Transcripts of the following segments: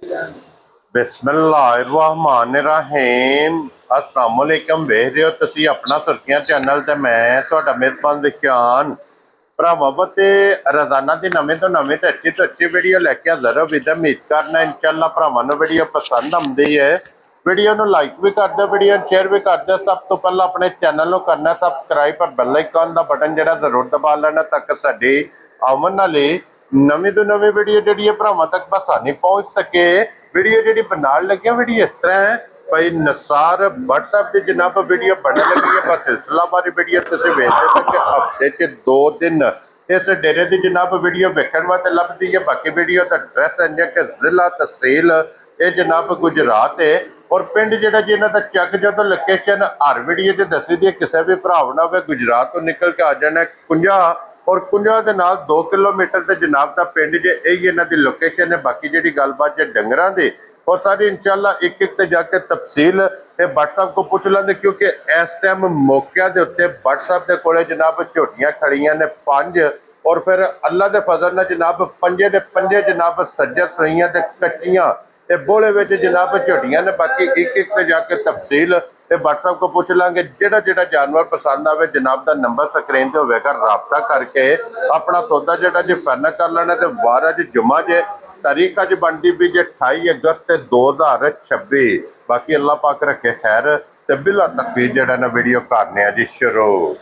बिस्मिल्लाहिर्रहमानिर्रहीम अस्सलाम वालेकुम। वेख रहे हो तुसी अपना सुर्खियां चैनल ते मैं तुहाडा मेज़बान विज्ञान भरावां ते रोजाना की नवीं तो नवीं ते अच्छी वीडियो लैके हाजिर हो। विद उम्मीद करना इंशाअल्लाह भरावां नूं वीडियो पसंद आउंदी है। वीडियो नूं लाइक भी कर दो, वीडियो शेयर भी कर दो। सब तो पहला अपने चैनल नूं करना सबसक्राइब और बैल आइकन का बटन जिहड़ा जरूर दबा लेना ताकि साडी आउण वाली नवीं तो नवीं वीडियो जिहड़ी है भरावां तक आसानी पहुंच सके। वीडियो जी बनाने लगे वीडियो इस तरह है भाई नसार WhatsApp की जनाब वीडियो बनने लगी है। बस सिलसिलावारी वीडियो तुम वेखते थे कि हफ्ते च 2 दिन इस डेरे की जनाब वीडियो वेखने वास्ते लभदी है। बाकी वीडियो का एड्रैस है कि जिला तहसील ये जनाब गुजरात है और पिंड जो इन्हों का चक जो लोकेशन हर वीडियो च दसी दी है। किसी भी भरा ना हो गुजरात तो निकल के आ जाना कुंजा और कुंजा के नाल 2 किलोमीटर से जनाब का पिंड जे यही इन्हों की लोकेशन है। बाकी जी गलबात है डंगरां दी और सारी इंशाल्लाह एक एक जाके तफसील WhatsApp को पूछ लेंगे क्योंकि इस टाइम मौके के उत्ते WhatsApp के कोले जनाब झोटियां खड़ियां ने 5 और फिर अल्लाह के फजल ने जनाब पंजे दे पंजे जनाब सज्जर सहीयां ते कच्चियां ते बोले विच जनाब झोटियां ने। बाकी एक एक जाके तफसील WhatsApp को पूछ लेंगे। जेड़ा जेड़ा जानवर पसंद आवे जनाब का नंबर स्क्रीन से होगा राबता करके अपना सौदा जेड़ा जी फाइनल कर लेना। तो 12 जुम्मा जे तारीख अज बनती भी जे 28 अगस्त 2026। बाकी अल्लाह पाक रखे खैर ते बिला तकबीर जेड़ा ना वीडियो करने जी शुरू।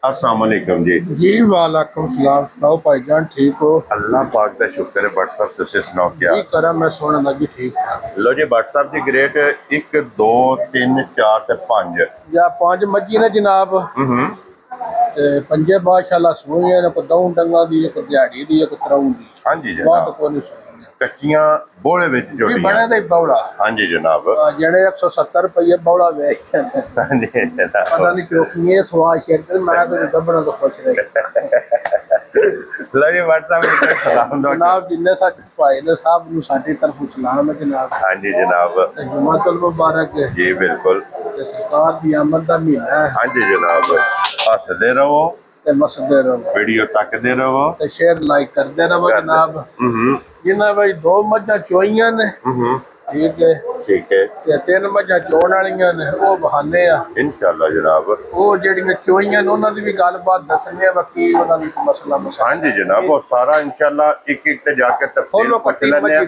अस्सलाम वालेकुम जी। जी वालेकुम सलाम। सुनाओ भाईजान ठीक हो? अल्लाह पाक का शुक्र है। WhatsApp तुसीं सुनाओ क्या जी करा मैं सुन लगी ठीक ठाक। लो जी WhatsApp की ग्रेड 1 2 3 4 ते 5 या 5 मज्जी ने जनाब ते पंजे बादशाह सूइयां ने को दऊं डंगा दी को दिहाड़ी दी को त्राऊ दी। हाँ जी बात जनाब को नहीं सुनिया कच्चियां बोले विच जी जोड़ियां बने दे बौड़ा। हाँ जी जनाब जेड़े 170 रुपये बौड़ा बेचते हैं। हाँ जी जनाब पता नहीं क्यों ये सवाल शेयर कर मैं तो दबना तो खुश रही। लो जी WhatsApp पे सलाम दो जनाब जिन्ने साथ भाई ने साहब नु साडी तरफ सलाम है जनाब। हाँ जी जनाब जुमातुल मुबारक है जी बिल्कुल ते सरकार दी आमद दा महीना है। हाँ जी जनाब हसदे रहो ते मसदे रहो वीडियो तकदे रहो ते शेयर लाइक करते रहो जनाब। जिन्हें भाई 2 मझा चोइयां ने ठीक है ते 3 मझा चोण वालियां ने वो बहाने आ इंशाल्लाह जनाब वो जेड़ियां चोइयां ने उन्हां दी भी गलबात दसने आ बाकी उन्हां दी मसला हाँ जी जनाब और सारा इंशाल्लाह एक एक ते जाके तफसील पूछ लेने आ।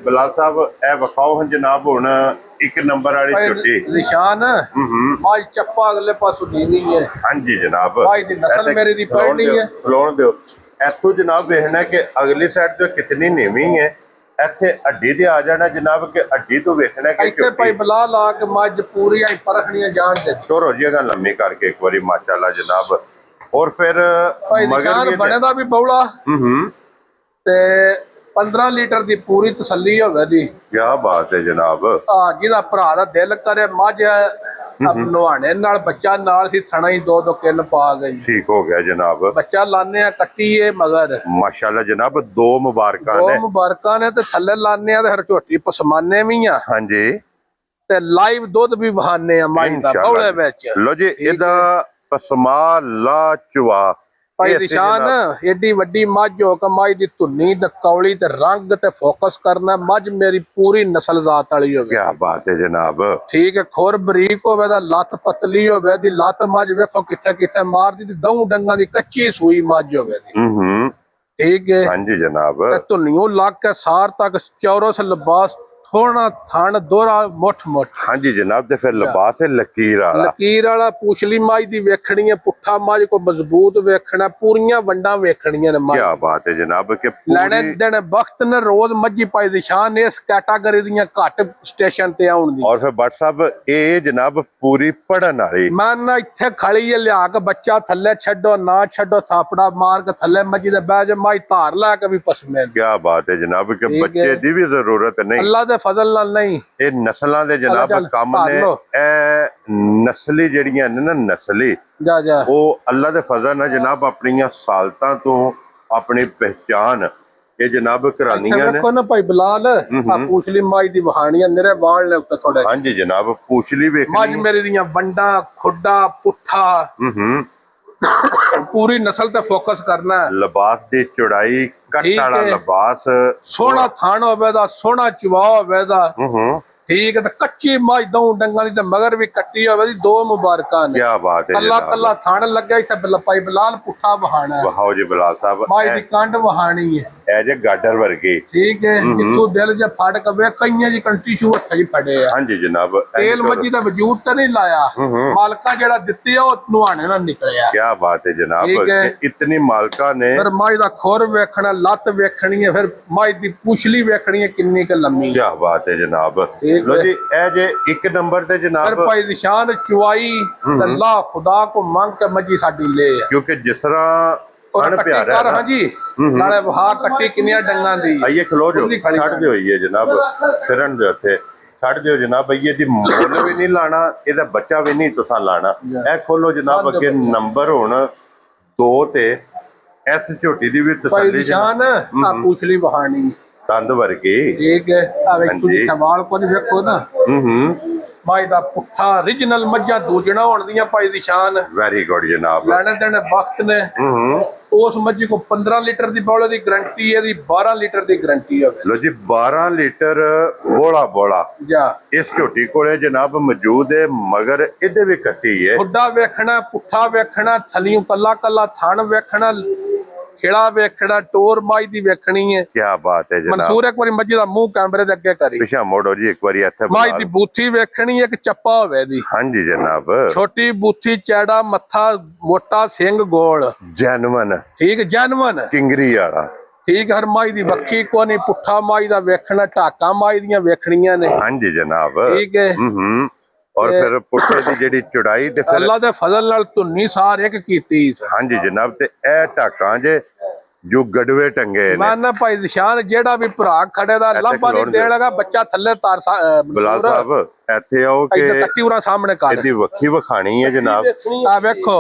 बिलाल साहब ए विखाओ हैं जनाब हुण 1 नंबर वाली झोटी निशान मां चप्पा अगले पासों दीनी है। हाँ जी जनाब भाई दी नस्ल मेरी दी पढ़नी है खलोण दिओ इथों जनाब देखना कि अगली साइड तो कितनी नीवी है। इत्थे हड्डी ते आ जाना जनाब के हड्डी तो वेखना कि इत्थे भाई बला ला के मझ पूरी परखनियां जान दे तो रोजिएगा लम्मी करके एक बारी माशाल्लाह जनाब और फिर मगर बने दा भी बौला ते 15 लीटर दी पूरी तसल्ली होवे दी। क्या बात है जनाब जिहदा भरा दा दिल करे मझ अब नहाने नाल बच्चा नाल सी थना ही 2 किल पा गई। ठीक हो गया जनाब बच्चा लाने कट्टी है मगर माशाल्लाह जनाब 2 मुबारकां ने 2 मुबारकां ने ते थल्ले लाने ते हर झोटी पसमाने भी आ। हाँ जी ते लाइव दुध भी बहाने आ माई दा बौले विच। लो जी इदा पसमा ला चुआ भाई निशान एडी वड्डी मझ हो के मझ दी धुन्नी ते कौली ते रंग ते फोकस करना मझ मेरी पूरी नस्ल जात वाली होवे। क्या बात है जनाब ठीक है खुर बरीक होवे दा लत पतली होवे दी लत मझ वेखो किथे किथे मार दी दऊं डंगा दी कच्ची सूई मझ होवे दी। ठीक है हाँ जी जनाब धुन्नियों लग के सार तक चौरस लिबास थोड़ा थान दोहरा मुठ मुठ। हाँ जी जनाब ते फिर लिबास है लकीर वाला पूछली मझ दी वेखनी है पुट्ठा मझ को मजबूत वेखना पूरियां वंडा वेखनियां ने। क्या बात है जनाब के लेने देने वक्त ने रोज मज्जी पाई निशान इस कैटागरी दियां घट स्टेशन ते आउण दी। और फिर WhatsApp ए जनाब पूरी पढ़न वाली मैं ना इत्थे खड़ी है लिया के बच्चा थल्ले छड्डो ना छड्डो सापड़ा मार के थल्ले मज्जी दे बैठ जा मझ धार ला के भी पसमे। क्या बात है जनाब के बच्चे दी भी जरूरत नहीं अल्लाह दे फजल नाल नहीं ये नस्लां दे जनाब काम ने ए नस्ली जड़ियां ने ना नस्ली जा जा वो अल्लाह दे फजल नाल जनाब अपनी सालतां तो अपनी पहचान ये जनाब करानियां ने। देखो ना भाई बिलाल आ पूछली माई दी वहानियां मेरे वाल ने उत्ते थोड़े। हां जी जनाब पूछली वेखनी माज मेरी दियां वंडा खुड्डा पुट्ठा पूरी नस्ल ते फोकस करना है। लिबास दी चौड़ाई ਕੱਟ ਵਾਲਾ ਲਿਬਾਸ, ਸੋਹਣਾ ਥਾਣ ਹੋਵੇ ਦਾ, ਸੋਹਣਾ ਚਵਾ ਹੋਵੇ ਦਾ। ਠੀਕ ਹੈ। ਤੇ ਕੱਚੀ ਮੱਝ ਦੋ ਡੰਗਾਂ ਦੀ ਤੇ ਮਗਰ ਵੀ ਕੱਟੀ ਹੋਵੇ ਦੀ, ਦੋ ਮੁਬਾਰਕਾਂ ਨੇ। ਕੀ ਬਾਤ ਹੈ। ਕੱਲਾ ਕੱਲਾ ਥਾਣ ਲੱਗਿਆ ਇੱਥੇ ਭਾਈ ਬਲਾਲ ਪੁੱਠਾ ਵਹਾਣਾ। ਵਹਾਓ ਜੀ ਬਲਾਲ ਸਾਹਿਬ, ਮੱਝ ਦੀ ਕੰਡ ਵਹਾਣੀ ਹੈ ਇਹ ਜੇ ਗਾਡਰ ਵਰਗੀ। ਠੀਕ ਹੈ। ਜਿੱਥੋਂ ਦਿਲ ਜੇ ਫੜ ਕੇ ਕਈਆਂ ਦੀ ਕੰਟੀ ਸ਼ੂ ਹੱਥ ਚ ਫੜੇ ਆ। ਹਾਂਜੀ ਜਨਾਬ। ਤੇਲ ਮੱਝੀ ਦਾ ਵਜੂਦ ਤਾਂ ਨਹੀਂ ਲਾਇਆ, ਮਾਲਕਾਂ ਜਿਹੜਾ ਦਿੱਤੀ ਆ ਉਹ ਨੁਹਾਣੇ ਨਾਲ ਨਿਕਲਿਆ। ਕੀ ਬਾਤ ਹੈ ਜਨਾਬ। ਇਤਨੀ ਮਾਲਕਾਂ ਨੇ। ਫਿਰ ਮੱਝ ਦਾ ਖੁਰ ਵੇਖਣਾ, ਲੱਤ ਵੇਖਣੀ ਹੈ, ਫਿਰ ਮੱਝ ਦੀ ਪੁਛਲੀ ਵੇਖਣੀ ਹੈ ਕਿੰਨੀ ਕੁ ਲੰਮੀ। ਕੀ ਬਾਤ ਹੈ ਜਨਾਬ। ਲੋ ਜੀ ਇਹ ਜੇ ਇੱਕ ਨੰਬਰ ਤੇ ਜਨਾਬ ਫਿਰ ਭਾਈ ਦੀ ਸ਼ਾਨ ਚੁਆਈ ਅੱਲਾਹ ਖੁਦਾ ਕੋ ਮੰਗ ਕੇ ਮੱਝੀ ਸਾਡੀ ਲੈ ਆ। ਕਿਉਂਕਿ ਜਿਸ ਤਰ੍ਹਾਂ ਅਣ ਪਿਆਰਾ ਹੈ। ਹਾਂਜੀ ਨਾਲੇ ਵਹਾ ਕੱਟੀ ਕਿੰਨੀਆਂ ਡੰਗਾਂ ਦੀ। ਆਈਏ ਖਲੋ ਜੋ, ਛੱਡ ਦਿਓ ਇਹ ਜਨਾਬ, ਫਿਰਨ ਦੇ ਉੱਥੇ ਛੱਡ ਦਿਓ ਜਨਾਬ। ਇਹਦੀ ਮੁੱਲ ਵੀ ਨਹੀਂ ਲਾਣਾ, ਇਹਦਾ ਬੱਚਾ ਵੀ ਨਹੀਂ ਤੁਸੀਂ ਲਾਣਾ। ਇਹ ਖੋਲੋ ਜਨਾਬ, ਅੱਗੇ ਨੰਬਰ ਹੁਣ 2 ਤੇ ਇਸ ਝੋਟੀ ਦੀ ਵੀ ਤਸੱਲੀ ਜਾਨ ਆ ਪੁਛਲੀ ਵਹਾਣੀ ਦੰਦ ਵਰਗੀ। ਠੀਕ ਹੈ। ਆ ਵੇਖੋ ਜੀ ਸਵਾਲ ਕੋਈ ਵੇਖੋ ਨਾ। ਮਾਈ ਦਾ ਪੁੱਠਾ origignal ਮੱਝਾਂ ਦੂਜਣਾ ਹੋਣ ਦੀਆਂ ਭਾਈ ਦੀ ਸ਼ਾਨ। ਵੈਰੀ ਗੁੱਡ ਜਨਾਬ। ਲੈਣੇ ਦੇਣੇ ਵਕਤ ਨੇ। ਉਸ ਮੱਝੀ ਕੋ 15 ਲੀਟਰ ਦੀ ਬੌਲੇ ਦੀ ਗਰੰਟੀ ਹੈ, ਦੀ 12 ਲੀਟਰ ਦੀ ਗਰੰਟੀ ਹੋਵੇ। ਲੋ ਜੀ 12 ਲੀਟਰ ਬੋਲਾ ਜਾ ਇਸ ਝੋਟੀ ਕੋਲੇ ਜਨਾਬ ਮੌਜੂਦ ਹੈ। ਮਗਰ ਇਹਦੇ ਵੀ ਕੱਟੀ ਹੈ। ਖੁੱਡਾ ਵੇਖਣਾ, ਪੁੱਠਾ ਵੇਖਣਾ, ਥਲੀਓਂ ਕੱਲਾ ਕੱਲਾ ਥਣ ਵੇਖਣਾ, ਖੇੜਾ ਵੇਖਣਾ, ਟੋਰ ਮਾਈ ਦੀ ਵੇਖਣੀ ਹੈ। ਕੀ ਬਾਤ ਹੈ ਜਨਾਬ। ਮਨਸੂਰ ਇੱਕ ਵਾਰੀ ਮੱਝੀ ਦਾ ਮੂੰਹ ਕੈਮਰੇ ਦੇ ਅੱਗੇ ਕਰੀ। ਪਿਛਾ ਮੋੜੋ ਜੀ ਇੱਕ ਵਾਰੀ ਇੱਥੇ। ਮਾਈ ਦੀ ਬੂਥੀ ਵੇਖਣੀ, ਇੱਕ ਚੱਪਾ ਹੋਵੇ ਦੀ। ਹਾਂਜੀ ਜਨਾਬ। ਛੋਟੀ ਬੂਥੀ, ਚੈੜਾ ਮੱਥਾ, ਮੋਟਾ ਸਿੰਘ ਗੋਲ। ਜੈਨੂਅਨ। ਠੀਕ ਜੈਨੂਅਨ ਕਿੰਗਰੀ ਵਾਲਾ। ਠੀਕ। ਹਰ ਮਾਈ ਦੀ ਵੱਖੀ ਕੋ ਨਹੀਂ, ਪੁੱਠਾ ਮਾਈ ਦਾ ਵੇਖਣਾ, ਢਾਕਾਂ ਮਾਈ ਦੀਆਂ ਵੇਖਣੀਆਂ ਨੇ। ਹਾਂਜੀ ਜਨਾਬ। ਠੀਕ ਹੈ। ਔਰ ਫਿਰ ਪੁੱਠੇ ਦੀ ਜਿਹੜੀ ਚੌੜਾਈ ਤੇ ਫਿਰ ਅੱਲਾ ਦੇ ਫਜ਼ਲ ਨਾਲ ਧੁੰਨੀ ਸਾਰ ਇੱਕ ਕੀਤੀ। ਹਾਂਜੀ ਜਨਾਬ। ਤੇ ਇਹ ਢਾਕਾਂ ਜੇ ਜੋ ਗੜਵੇ ਟੰਗੇ ਨੇ। ਮੈਂ ਨਾ ਭਾਈ ਨਿਸ਼ਾਨ ਜਿਹੜਾ ਵੀ ਭਰਾ ਖੜੇ ਦਾ ਲਾਂਭਾ ਨਹੀਂ ਦੇਣਗਾ, ਬੱਚਾ ਥੱਲੇ ਤਾਰ ਬਲਾਲ ਸਾਹਿਬ ਇੱਥੇ ਆਓ ਕਿ ਕੱਟੀ ਉਰਾ ਸਾਹਮਣੇ ਕਰ। ਇਹਦੀ ਵੱਖੀ ਵਿਖਾਣੀ ਹੈ ਜਨਾਬ। ਆ ਵੇਖੋ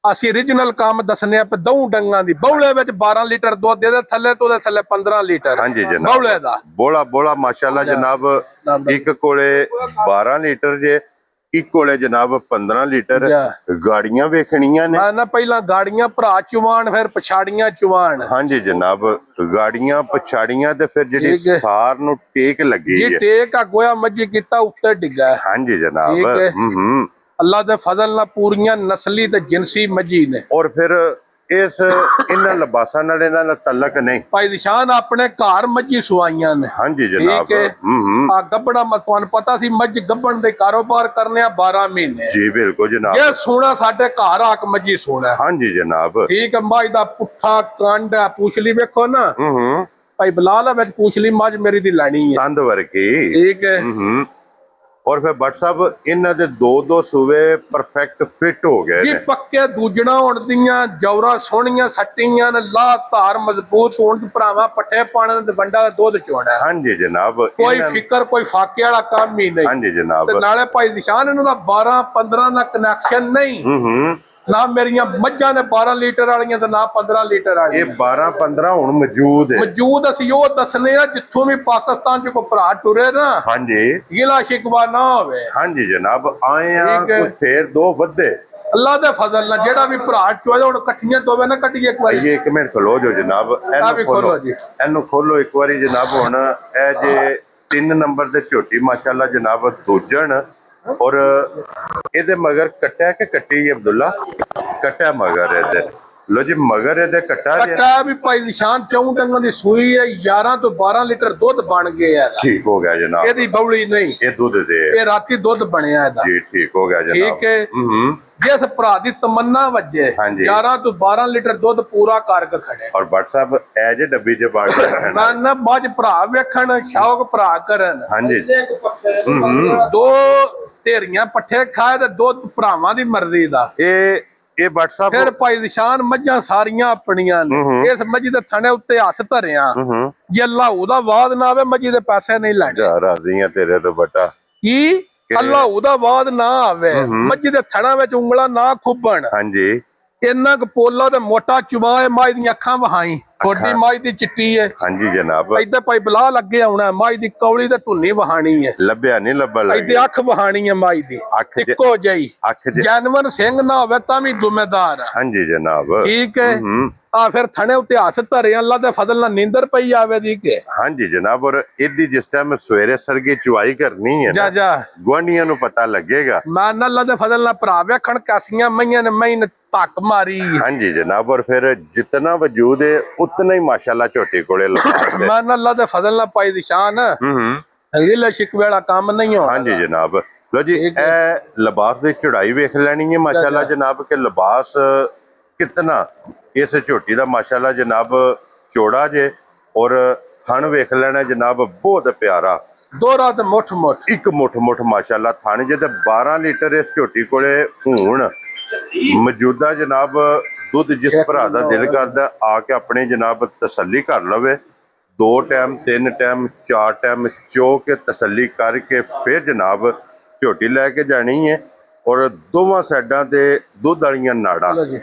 ਅਸੀਂ origignal ਕੰਮ ਦੱਸਨੇ ਆ। ਦੋ ਡੰਗਾਂ ਦੀ ਬੌਲੇ ਵਿੱਚ 12 ਲੀਟਰ ਦੁੱਧ ਦੇ ਥੱਲੇ ਤੋਂ ਦੇ ਥੱਲੇ 15 ਲੀਟਰ। ਹਾਂਜੀ ਜਨਾਬ। ਬੌਲੇ ਦਾ ਬੋਲਾ ਮਾਸ਼ਾਅੱਲਾ ਜਨਾਬ। ਇੱਕ ਕੋਲੇ 12 ਲੀਟਰ ਜੇ, ਇੱਕ ਕੋਲੇ ਜਨਾਬ 15 ਲੀਟਰ। ਗਾੜੀਆਂ ਵੇਖਣੀਆਂ ਨੇ ਨਾ, ਪਹਿਲਾਂ ਗਾੜੀਆਂ ਭਰਾ ਚੁਵਾਨ, ਫਿਰ ਪਛਾੜੀਆਂ ਚੁਵਾਨ। ਹਾਂਜੀ ਜਨਾਬ। ਗਾੜੀਆਂ ਪਛਾੜੀਆਂ ਤੇ ਫਿਰ ਜਿਹੜੀ ਸਾਰ ਨੂੰ ਟੇਕ ਲੱਗੀ ਹੈ। ਟੇਕ ਆ ਗੋਇਆ ਮੱਝੀ ਕੀਤਾ ਉੱਤੇ ਡਿੱਗਾ। ਹਾਂਜੀ ਜਨਾਬ। ਅੱਲਾ ਦੇ ਫਜ਼ਲ ਨਾਲ ਪੂਰੀਆਂ ਨਸਲੀ ਤੇ ਜਿਨਸੀ ਮੱਝੀ ਨੇ। ਔਰ ਫਿਰ ਇਹਨਾਂ ਲਿਬਾਸਾਂ ਨਾਲ ਇਹਨਾਂ ਦਾ ਤਲਕ ਨਹੀਂ। ਭਾਈ ਨਿਸ਼ਾਨ ਆਪਣੇ ਘਰ ਮੱਝੀ ਸੁਆਈਆਂ ਨੇ। ਹਾਂਜੀ ਜਨਾਬ। ਆ ਗੱਬੜਾ ਤੁਹਾਨੂੰ ਪਤਾ ਸੀ ਮੱਝ ਗੱਬਣ ਦੇ ਕਾਰੋਬਾਰ ਕਰਨੇ ਆ 12 ਮਹੀਨੇ। ਜੀ ਬਿਲਕੁਲ ਜਨਾਬ। ਇਹ ਸੋਨਾ ਸਾਡੇ ਘਰ ਆ ਕੇ ਮੱਝੀ ਸੋਨਾ। ਹਾਂਜੀ ਜਨਾਬ। ਠੀਕ ਹੈ। ਮੱਝ ਦਾ ਪੁੱਠਾ ਕੰਡ ਆ, ਪੁਛਲੀ ਵੇਖੋ ਨਾ। ਭਾਈ ਬਲਾਲ ਵਿੱਚ ਪੁਛਲੀ ਮੱਝ ਮੇਰੀ ਦੀ ਲੈਣੀ ਹੈ ਦੰਦ ਵਰਗੀ। ਠੀਕ ਹੈ। ਔਰ ਫਿਰ ਬੱਟ ਸਾਹਿਬ ਇਹਨਾਂ ਦੇ ਦੋ ਸੂਵੇ ਪਰਫੈਕਟ ਫਿੱਟ ਹੋ ਗਏ ਜੀ ਨੇ। ਪੱਕੇ ਦੂਜਣਾ ਹੋਣ ਦੀਆਂ, ਜੌਰਾ ਸੋਹਣੀਆਂ ਸੱਟੀਆਂ ਨੇ, ਲਾ ਧਾਰ ਮਜ਼ਬੂਤ ਹੋਣ ਤੇ ਭਰਾਵਾ ਪੱਠੇ ਪਾਣ ਤੇ ਵੰਡਾ ਦਾ ਦੁੱਧ ਚੋਣਾ। ਹਾਂਜੀ ਜਨਾਬ। ਕੋਈ ਫਿਕਰ ਕੋਈ ਫਾਕੇ ਵਾਲਾ ਕੰਮ ਹੀ ਨਹੀਂ। ਹਾਂਜੀ ਜਨਾਬ। ਤੇ ਨਾਲੇ ਭਾਈ ਨਿਸ਼ਾਨ ਇਹਨੂੰ ਦਾ 12-15 ਨਾਲ ਕਨੈਕਸ਼ਨ ਨਹੀਂ। ਨਾ ਮੇਰੀਆਂ ਮੱਝਾਂ ਨੇ 12 ਲੀਟਰ ਵਾਲੀਆਂ ਤੇ ਨਾ 15 ਲੀਟਰ ਵਾਲੀਆਂ। ਇਹ 12-15 ਹੁਣ ਮੌਜੂਦ ਹੈ। ਮੌਜੂਦ ਅਸੀਂ ਉਹ ਦੱਸਨੇ ਆ ਜਿੱਥੋਂ ਵੀ ਪਾਕਿਸਤਾਨ ਚ ਕੋਈ ਭਰਾ ਟੁਰੇ ਨਾ। ਹਾਂਜੀ ਗਿਲਾ ਸ਼ਿਕਵਾ ਨਾ ਹੋਵੇ। ਹਾਂਜੀ ਜਨਾਬ। ਆਏ ਆ ਕੋਈ ਫੇਰ ਦੋ ਵੱਧੇ ਅੱਲਾ ਦੇ ਫਜ਼ਲ ਨਾਲ। ਜਿਹੜਾ ਵੀ ਭਰਾ ਚੋਏ ਹੁਣ ਇਕੱਠੀਆਂ ਦੋਵੇਂ ਨਾ ਕੱਟੀਏ ਇੱਕ ਵਾਰੀ। ਇੱਕ ਮਿੰਟ ਖਲੋ ਜੋ ਜਨਾਬ। ਇਹਨੂੰ ਖੋਲੋ ਇੱਕ ਵਾਰੀ ਜਨਾਬ। ਹੁਣ ਇਹ ਜੇ 3 ਨੰਬਰ ਦੇ ਝੋਟੀ ਮਾਸ਼ਾਅੱਲਾ ਜਨਾਬ ਦੂਜਣ। ਔਰ ਇਹਦੇ ਮਗਰ ਕੱਟਿਆ ਕਿ ਕੱਟੀ ਅਬਦੁੱਲਾ? ਕੱਟਿਆ ਮਗਰ ਇਹਦੇ। ਲੋ ਜੀ ਮਗਰ ਇਹਦੇ ਕੱਟਾ ਵੀ ਭਾਈ ਨਿਸ਼ਾਨ 4 ਡੰਗਾਂ ਦੀ ਸੂਈ ਹੈ। 11 ਤੋਂ 12 ਲੀਟਰ ਦੁੱਧ ਬਣ ਗਿਆ। ਠੀਕ ਹੋ ਗਿਆ ਜਨਾਬ। ਇਹਦੀ ਬੌਲੀ ਨਹੀਂ, ਇਹ ਦੁੱਧ ਦੇ ਇਹ ਰਾਤੀ ਦੁੱਧ ਬਣਿਆ ਇਹਦਾ। ਜੀ ਠੀਕ ਹੋ ਗਿਆ ਜਨਾਬ। ਠੀਕ ਹੈ। ਜਿਸ ਭਰਾ ਦੀ ਤਮੰਨਾ ਵੱਜੇ 11 ਤੋਂ 12 ਲੀਟਰ ਦੁੱਧ ਪੂਰਾ ਕਰਕੇ ਖੜੇ। ਔਰ ਬੱਟ ਸਾਹਿਬ ਇਹ ਜੇ ਡੱਬੀ ਚ ਪਾ ਕੇ ਰੱਖਣਾ ਨਾ ਮੱਝ ਭਰਾ ਵੇਖਣ, ਸ਼ੌਕ ਭਰਾ ਕਰਨ। ਹਾਂਜੀ। ਦੋ ਢੇਰੀਆਂ ਪੱਠੇ ਖਾਏ ਤੇ ਦੁੱਧ ਭਰਾਵਾਂ ਦੀ ਮਰਜ਼ੀ ਦਾ। ਇਹ ਬੱਟ ਸਾਹਿਬ ਫਿਰ ਭਾਈ ਨਿਸ਼ਾਨ ਮੱਝਾਂ ਸਾਰੀਆਂ ਆਪਣੀਆਂ ਨੇ। ਇਸ ਮੱਝੀ ਦੇ ਥਣੇ ਉੱਤੇ ਹੱਥ ਧਰਿਆ ਜੇ ਅੱਲਾਹ ਉਹਦਾ ਵਾਦ ਨਾ ਆਵੇ ਮੱਝੀ ਦੇ ਪੈਸੇ ਨਹੀਂ ਲੈਣੇ। ਰਾਜ਼ੀਆਂ ਤੇਰੇ ਤੋਂ ਬਟਾ। ਕੀ ਅੱਲਾਹ ਉਹਦਾ ਵਾਦ ਨਾ ਆਵੇ ਮੱਝੀ ਦੇ ਥਣਾ ਵਿੱਚ ਉਂਗਲਾਂ ਨਾ ਖੁੱਬਣ। ਹਾਂਜੀ। ਇੰਨਾ ਕੁ ਪੋਲਾ ਤੇ ਮੋਟਾ ਚੁਬਾ ਮੱਝ ਦੀਆਂ ਅੱਖਾਂ ਵਹਾਈ। ਛੋਟੀ ਮੱਝ ਦੀ ਚਿੱਟੀ ਹੈ। ਹਾਂਜੀ ਜਨਾਬ, ਇੱਧਰ ਭਾਈ ਬਲਾ ਲੱਗੇ ਆਉਣਾ, ਮੱਝ ਦੀ ਕੌਲੀ ਤੇ ਧੁੰਨੀ ਵਹਾਣੀ ਹੈ। ਲੱਭਿਆ ਨਹੀਂ ਲੱਭਣ ਇੱਥੇ ਲੱਗੇ। ਅੱਖ ਵਹਾਣੀ ਹੈ ਮੱਝ ਦੀ, ਅੱਖ ਚ ਇੱਕੋ ਜਿਹੀ। ਅੱਖ ਚ ਜਾਨਵਰ ਸਿੰਘ ਨਾ ਹੋਵੇ ਤਾਂ ਵੀ ਜ਼ਿੰਮੇਦਾਰ ਹੈ। ਹਾਂਜੀ ਜਨਾਬ, ਠੀਕ ਹੈ। ਆ ਫਿਰ ਥਣੇ ਉੱਤੇ ਹੱਥ ਧਰੇ, ਅੱਲਾ ਦੇ ਫਜ਼ਲ ਨਾਲ ਨੀਂਦਰ ਪਈ ਆਵੇ ਦੀ ਕੇ। ਹਾਂਜੀ ਜਨਾਬ, ਔਰ ਇਹਦੀ ਜਿਸ ਟਾਈਮ ਸਵੇਰੇ ਸਰਗੀ ਚੁਆਈ ਕਰਨੀ ਹੈ ਜਾ ਨਾ, ਜਾ ਗੁਆਂਢੀਆਂ ਨੂੰ ਪਤਾ ਲੱਗੇਗਾ। ਮੈਂ ਅੱਲਾ ਦੇ ਫਜ਼ਲ ਨਾਲ ਭਰਾ ਵੇਖਣ ਕਾਸੀਆਂ ਮਈਆਂ ਨੇ ਮਈ ਨੇ ਧੱਕ ਮਾਰੀ। ਹਾਂਜੀ ਜਨਾਬ, ਔਰ ਫਿਰ ਜਿਤਨਾ ਵਜੂਦ ਹੈ ਉਤਨਾ ਹੀ ਮਾਸ਼ਾਅੱਲਾ ਝੋਟੀ ਕੋਲੇ ਲਿਬਾਸ ਹੈ। ਮੈਂ ਅੱਲਾ ਦੇ ਫਜ਼ਲ ਨਾਲ ਪਾਈ ਦੀ ਸ਼ਾਨ ਇਹ ਸ਼ਿਕਵੇ ਵਾਲਾ ਕੰਮ ਨਹੀਂ ਹੋ। ਹਾਂਜੀ ਜਨਾਬ, ਲੋ ਜੀ ਇਹ ਲਿਬਾਸ ਦੀ ਚੜਾਈ ਵੇਖ ਲੈਣੀ ਹੈ ਮਾਸ਼ਾਅੱਲਾ ਜਨਾਬ, ਕਿ ਲਿਬਾਸ ਕਿਤਨਾ ਇਸ ਝੋਟੀ ਦਾ ਮਾਸ਼ਾਅੱਲਾ ਜਨਾਬ ਚੌੜਾ ਜੇ, ਔਰ ਥਣ ਵੇਖ ਲੈਣਾ ਜਨਾਬ ਬਹੁਤ ਪਿਆਰਾ, ਦੋਰਾ ਤੇ ਮੁੱਠ ਮੁੱਠ ਇੱਕ ਮੁੱਠ ਮੁੱਠ ਮਾਸ਼ਾਅੱਲਾ ਥਣ ਜੇ। ਤੇ 12 ਲੀਟਰ ਇਸ ਝੋਟੀ ਕੋਲੇ ਹੁਣ ਮੌਜੂਦਾ ਜਨਾਬ ਦੁੱਧ ਜਿਸ ਭਰਾ ਦਾ ਦਿਲ ਕਰਦਾ ਆ ਕੇ ਆਪਣੇ ਜਨਾਬ ਤਸੱਲੀ ਕਰ ਲਵੇ। 2 ਟਾਈਮ 3 ਟਾਈਮ 4 ਟਾਈਮ ਚੋ ਕੇ ਤਸੱਲੀ ਕਰਕੇ ਫਿਰ ਜਨਾਬ ਝੋਟੀ ਲੈ ਕੇ ਜਾਣੀ ਹੈ। ਔਰ ਦੋਵਾਂ ਸਾਈਡਾਂ ਤੇ ਦੁੱਧ ਵਾਲੀਆਂ ਨਾੜਾਂ,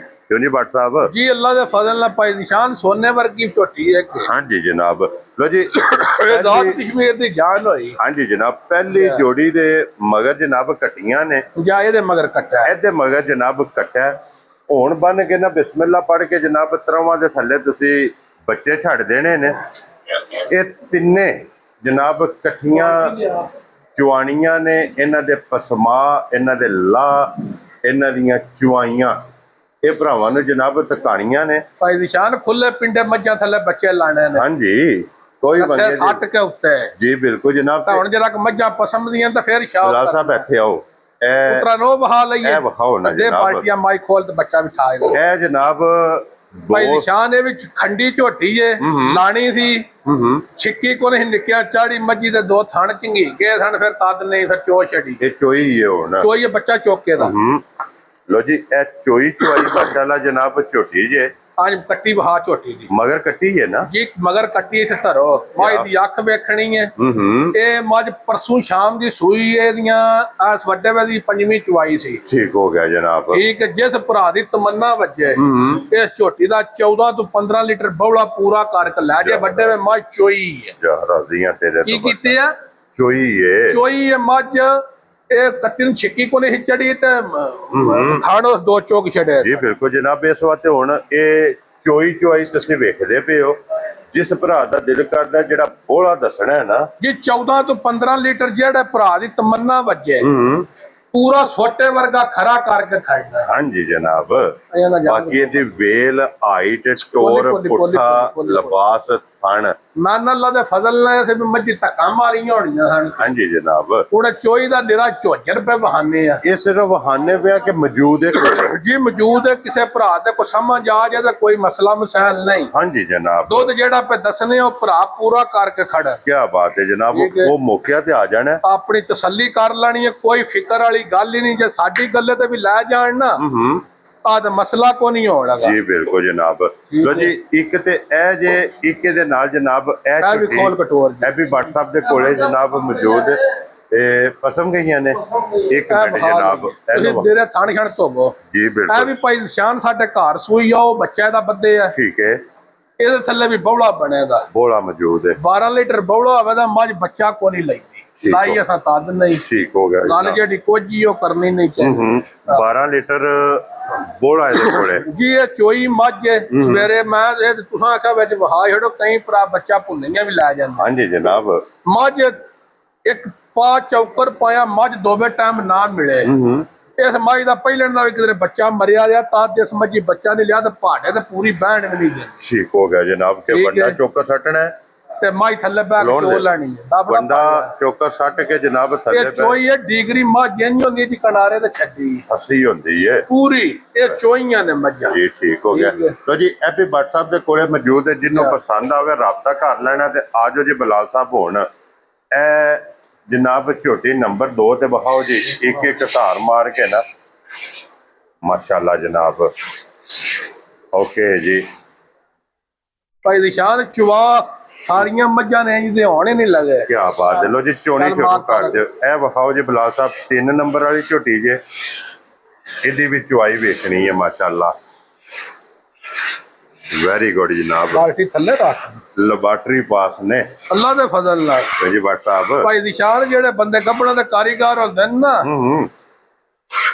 ਕਿਉਂ ਜੀ ਭੱਟ ਸਾਹਿਬ ਜੀ, ਅੱਲਾ ਦੇ ਫਜ਼ਲ ਨਾਲ ਪਾਈ ਨਿਸ਼ਾਨ ਸੋਨੇ ਵਰਗੀ ਝੋਟੀ ਹੈ। ਹਾਂਜੀ ਜਨਾਬ, ਲੋ ਜੀ ਇਹ ਜ਼ਾਤ ਕਸ਼ਮੀਰ ਦੀ ਜਾਨ ਹੋਈ। ਹਾਂਜੀ ਜਨਾਬ, ਪਹਿਲੀ ਜੋੜੀ ਦੇ ਮਗਰ ਜਨਾਬ ਕੱਟੀਆਂ ਨੇ, ਜਾਂ ਇਹਦੇ ਮਗਰ ਕੱਟਾ, ਇਹਦੇ ਮਗਰ ਜਨਾਬ ਕੱਟਾ। ਹੁਣ ਬੰਨ ਕੇ ਨਾ ਬਿਸਮਿਲ੍ਲਾ ਪੜ੍ਹ ਕੇ ਜਨਾਬ ਤਰਵਾਂ ਦੇ ਥੱਲੇ ਤੁਸੀਂ ਬੱਚੇ ਛੱਡ ਦੇਣੇ ਨੇ। ਇਹ ਤਿੰਨੇ ਜਨਾਬ ਇਕੱਠੀਆਂ ਚੁਆਣੀਆਂ ਨੇ, ਇਹਨਾਂ ਦੇ ਪਸਮਾ, ਇਹਨਾਂ ਦੇ ਲਾ, ਇਹਨਾਂ ਦੀਆਂ ਚੁਆਈਆਂ ਇਹ ਭਰਾਵਾਂ ਨੂੰ ਜਨਾਬ ਤਕਾਣੀਆਂ ਨੇ। ਭਾਈ ਨਿਸ਼ਾਨ ਖੁੱਲੇ ਪਿੰਡੇ ਮੱਝਾਂ ਥੱਲੇ ਬੱਚੇ ਲਾਣੇ ਨੇ। ਹਾਂਜੀ, ਕੋਈ ਬੰਦੇ ਸੱਟ ਕੇ ਉੱਤੇ ਜੀ ਬਿਲਕੁਲ ਜਨਾਬ। ਤਾਂ ਹੁਣ ਜਰਾ ਮੱਝਾਂ ਪਸੰਦ ਦੀਆਂ ਤਾਂ ਫੇਰ ਸ਼ਾਹ ਲਾਲ ਸਾਹਿਬ ਇੱਥੇ ਆਓ, ਇਹ ਉਤਰਾ ਨੋ ਬਹਾ ਲਈਏ, ਇਹ ਵਿਖਾਓ ਨਾ ਦੇ ਜਨਾਬ। ਪਾਰਟੀਆਂ ਮਾਈਕ ਖੋਲ ਤੇ ਬੱਚਾ ਬਿਠਾਏ। ਇਹ ਜਨਾਬ ਭਾਈ ਨਿਸ਼ਾਨ ਇਹ ਵਿੱਚ ਖੰਡੀ ਝੋਟੀ ਏ, ਲਾਣੀ ਸੀ ਛਿੱਕੀ ਕੋ ਨਹੀਂ ਨਿਕਿਆ, ਚਾੜੀ ਮੱਝੀ ਦੇ 2 ਥਣ ਝੰਗੀ ਗਏ ਸਨ, ਫਿਰ ਤਦ ਨਹੀਂ ਫਿਰ ਚੋ ਛੜੀ। ਇਹ ਚੋਈ ਹੈ ਹੁਣ, ਚੋਈ ਬੱਚਾ ਚੋਕੇ ਦਾ। ਲੋ ਜੀ ਇਹ ਚੋਈ ਚੁਆਈ ਮਾਸ਼ਾਅੱਲਾ ਜਨਾਬ ਝੋਟੀ ਜੇ, ਅੱਜ ਕੱਟੀ ਬਹਾ ਝੋਟੀ ਦੀ ਮਗਰ ਕੱਟੀ ਹੈ ਨਾ ਜੀ, ਮਗਰ ਕੱਟੀ ਇੱਥੇ ਧਰੋ। ਮੱਝ ਦੀ ਅੱਖ ਵੇਖਣੀ ਹੈ। ਇਹ ਮੱਝ ਪਰਸੋਂ ਸ਼ਾਮ ਦੀ ਸੂਈ, ਇਹਦੀਆਂ ਇਸ ਵੱਡੇ ਵੇ ਦੀ 5ਵੀਂ ਚੁਆਈ ਸੀ। ਠੀਕ ਹੋ ਗਿਆ ਜਨਾਬ। ਠੀਕ ਹੈ, ਜਿਸ ਭਰਾ ਦੀ ਤਮੰਨਾ ਵੱਜੇ ਇਸ ਝੋਟੀ ਦਾ 14 ਤੋਂ 15 ਲੀਟਰ ਬੌਲਾ ਪੂਰਾ ਕਰਕੇ ਲੈ ਜੇ। ਵੱਡੇ ਵੇ ਮੱਝ ਚੋਈ ਹੈ। ਜਾ ਰਾਜ਼ੀਆਂ ਤੇਰੇ ਕੀ ਤੋਂ ਕੀਤੇ ਆ? ਚੋਈ ਹੈ, ਚੋਈ ਹੈ ਮੱਝ। ਇਹ ਕੱਟੀ ਨੂੰ ਛਿੱਕੀ ਕੋ ਨਹੀਂ ਚੜੀ ਤੇ ਥਾਣੋ 2 ਚੋਕ ਛੜੇ। ਜੀ ਬਿਲਕੁਲ ਜਨਾਬ, ਇਸ ਵਾਸਤੇ ਹੁਣ ਇਹ ਚੋਈ ਚੁਆਈ ਤੁਸੀਂ ਵੇਖਦੇ ਪਏ ਹੋ। ਜਿਸ ਭਰਾ ਦਾ ਦਿਲ ਕਰਦਾ ਜਿਹੜਾ ਬੋਲਾ ਦੱਸਣਾ ਹੈ ਨਾ ਜੀ, 14 ਤੋਂ 15 ਲੀਟਰ ਜਿਹੜੇ ਭਰਾ ਦੀ ਤਮੰਨਾ ਵੱਜੇ ਪੂਰਾ ਛੋਟੇ ਵਰਗਾ ਖਰਾ ਕਰਕੇ ਖਾਈਦਾ। ਹਾਂਜੀ ਜਨਾਬ, ਬਾਕੀ ਇਹਦੀ ਵੇਲ, ਹਾਈਟ, ਟੋਰ, ਪੁੱਠਾ, ਲਿਬਾਸ, ਥਣ ਨਾਨਾ ਅੱਲਾ ਦੇ ਫਜ਼ਲ ਨਾਲ ਇਸੇ ਮੱਝੀ ਧੱਕਾ ਮਾਰੀਆਂ ਹੋਣੀਆਂ ਹਨ। ਹਾਂਜੀ ਜਨਾਬ, ਉਹਨੇ ਚੋਈ ਦਾ ਨਿਰਾ ਝੋਜਰ ਪੇ ਬਹਾਨੇ ਆ। ਇਹ ਸਿਰਫ ਬਹਾਨੇ ਪਿਆ ਕਿ ਮੌਜੂਦ ਹੈ ਜੀ ਮੌਜੂਦ ਹੈ। ਕਿਸੇ ਭਰਾ ਤੇ ਕੋਈ ਸਮਝ ਆ ਜਾਏ ਤਾਂ ਕੋਈ ਮਸਲਾ ਮਸਾਇਲ ਨਹੀਂ। ਹਾਂਜੀ ਜਨਾਬ, ਦੁੱਧ ਜਿਹੜਾ ਪੇ ਦੱਸਨੇ ਉਹ ਭਰਾ ਪੂਰਾ ਕਰਕੇ ਖੜਾ। ਕੀ ਬਾਤ ਹੈ ਜਨਾਬ, ਉਹ ਮੌਕਿਆਂ ਤੇ ਆ ਜਾਣਾ, ਆਪਣੀ ਤਸੱਲੀ ਕਰ ਲੈਣੀ ਹੈ। ਕੋਈ ਫਿਕਰ ਵਾਲੀ ਗੱਲ ਹੀ ਨਹੀਂ। ਜੇ ਸਾਡੀ ਗੱਲੇ ਤੇ ਵੀ ਲੈ ਜਾਣ ਨਾ ਆ ਤਾਂ ਮਸਲਾ ਕੋ ਨਹੀਂ ਹੋਣਾ। ਜੀ ਬਿਲਕੁਲ ਜਨਾਬ। ਲੋ ਜੀ ਇੱਕ ਤੇ ਇਹ ਜੇ, ਇੱਕ ਦੇ ਨਾਲ ਜਨਾਬ ਇਹ ਵੀ ਖੋਲ ਕਟੋਰ ਇਹ ਵੀ WhatsApp ਦੇ ਕੋਲੇ ਜਨਾਬ ਮੌਜੂਦ ਇਹ ਪਸਮ ਗਈਆਂ ਨੇ। ਇੱਕ ਮਿੰਟ ਜਨਾਬ, ਤੇਰੇ ਥਾਣ ਛਣ ਧੋਵੋ ਜੀ ਇਹ ਬਿਲਕੁਲ। ਵੀ ਭਾਈ ਸ਼ਾਨ ਸਾਡੇ ਘਰ ਸੂਈ ਆ, ਉਹ ਬੱਚੇ ਦਾ ਬੱਦੇ ਆ। ਠੀਕ ਹੈ, ਇਹਦੇ ਥੱਲੇ ਵੀ ਬੌਲਾ ਬਣਿਆ ਦਾ ਬੋਲਾ ਮੌਜੂਦ ਹੈ। 12 ਲੀਟਰ ਬੌਲਾ ਹੋਵੇ ਤਾਂ ਮੱਝ ਬੱਚਾ ਕੋ ਨਹੀਂ ਲੈਂਦੀ। ਲਾਈ ਅਸਾਂ ਤਦ ਨਹੀਂ। ਠੀਕ ਹੋ ਗਿਆ ਗੱਲ ਜਿਹੜੀ ਕੋਜੀ ਉਹ ਕਰਨੀ ਨਹੀਂ ਚਾਹੀਦੀ। 12 ਲੀਟਰ ਬੋਲਾ ਇਹਦੇ ਕੋਲੇ ਜੀ। ਇਹ ਚੋਈ ਮੱਝ ਸਵੇਰੇ ਮੈਂ ਇਹ ਤੁਸੀਂ ਆਖਿਆ ਵਿੱਚ ਵਹਾ ਛੜੋ, ਕਈ ਭਰਾ ਬੱਚਾ ਭੁੰਨੀਆਂ ਵੀ ਲੈ ਜਾਂਦੇ। ਹਾਂਜੀ ਜਨਾਬ, ਮੱਝ ਇੱਕ ਪਾ ਚੌਕਰ ਪਾਇਆ ਮੱਝ ਦੋਵੇਂ ਟਾਈਮ ਨਾ ਮਿਲੇ। ਇਸ ਮੱਝ ਦਾ ਪਹਿਲੇ ਨਾਲ ਕਿਤੇ ਬੱਚਾ ਮਰਿਆ ਰਿਹਾ ਤਾਂ ਇਸ ਮੱਝੀ ਬੱਚਾ ਨਹੀਂ ਲਿਆ ਤੇ ਪਹਾੜੇ ਤੇ ਪੂਰੀ ਬਹਿਣ ਵੀ ਨਹੀਂ ਦਿੰਦੀ। ਠੀਕ ਹੋ ਗਿਆ ਜਨਾਬ, ਕਿ ਵੱਡਾ ਚੋਕਰ ਸੱਟਣਾ ਹੈ ਤੇ ਮੱਝ ਥੱਲੇ ਬਹਿ ਕੇ ਚੋ ਲੈਣੀ ਹੈ। ਵੱਡਾ ਚੋਕਰ ਸੱਟ ਕੇ ਜਨਾਬ ਥੱਲੇ ਇਹ ਚੋਈ ਹੈ ਡੀਗਰੀ ਮੱਝ ਇੰਜ ਹੁੰਦੀ ਜੀ, ਕਿਨਾਰੇ ਤੇ ਛੱਡੀ ਹੱਸੀ ਹੁੰਦੀ ਹੈ ਪੂਰੀ। ਇਹ ਚੋਈਆਂ ਨੇ ਮੱਝਾਂ ਜੀ। ਠੀਕ ਹੋ ਗਿਆ। ਲੋ ਜੀ ਇਹ ਵੀ WhatsApp ਦੇ ਕੋਲੇ ਮੌਜੂਦ ਹੈ, ਜਿਹਨੂੰ ਪਸੰਦ ਆਵੇ ਰਾਬਤਾ ਕਰ ਲੈਣਾ। ਤੇ ਆਜੋ ਜੀ ਬਲਾਲ ਸਾਹਿਬ ਹੋਣ ਇਹ ਜਨਾਬ ਝੋਟੀ ਨੰਬਰ 2 ਤੇ ਬਹਾਓ ਜੀ। ਇੱਕ ਇੱਕ ਧਾਰ ਮਾਰ ਕੇ ਨਾ ਮਾਸ਼ਾਅੱਲਾ ਜਨਾਬ। ਓਕੇ ਜੀ ਭਾਈ ਨਿਸ਼ਾਨ ਚਵਾ ਸਾਰੀਆਂ ਮੱਝਾਂ ਨੇ ਜਿਹਦੇ ਹੋਣੇ ਨਹੀਂ ਲੱਗੇ। ਕੀ ਬਾਤ ਹੈ। ਲੋ ਜੀ ਚੋਣੀ ਸ਼ੁਰੂ ਕਰ ਦਿਓ। ਇਹ ਵਿਖਾਓ ਜੀ ਬਲਾਲ ਸਾਹਿਬ 3 ਨੰਬਰ ਵਾਲੀ ਝੋਟੀ ਜੇ, ਇਹਦੀ ਵੀ ਚੁਆਈ ਵੇਖਣੀ ਹੈ ਮਾਸ਼ਾਅੱਲਾ। ਵੈਰੀ ਗੁੱਡ ਜਨਾਬ। ਬਾਲਟੀ ਥੱਲੇ ਰੱਖ, ਲੈਬਾਰਟਰੀ ਪਾਸ ਨੇ ਅੱਲਾ ਦੇ ਫਜ਼ਲ ਨਾਲ। ਜੀ ਭੱਟ ਸਾਹਿਬ। ਭਾਈ ਨਿਸ਼ਾਨ ਜਿਹੜੇ ਬੰਦੇ ਕੱਪੜਿਆਂ ਦੇ ਕਾਰੀਗਰ ਹੁੰਦੇ ਨੇ ਨਾ,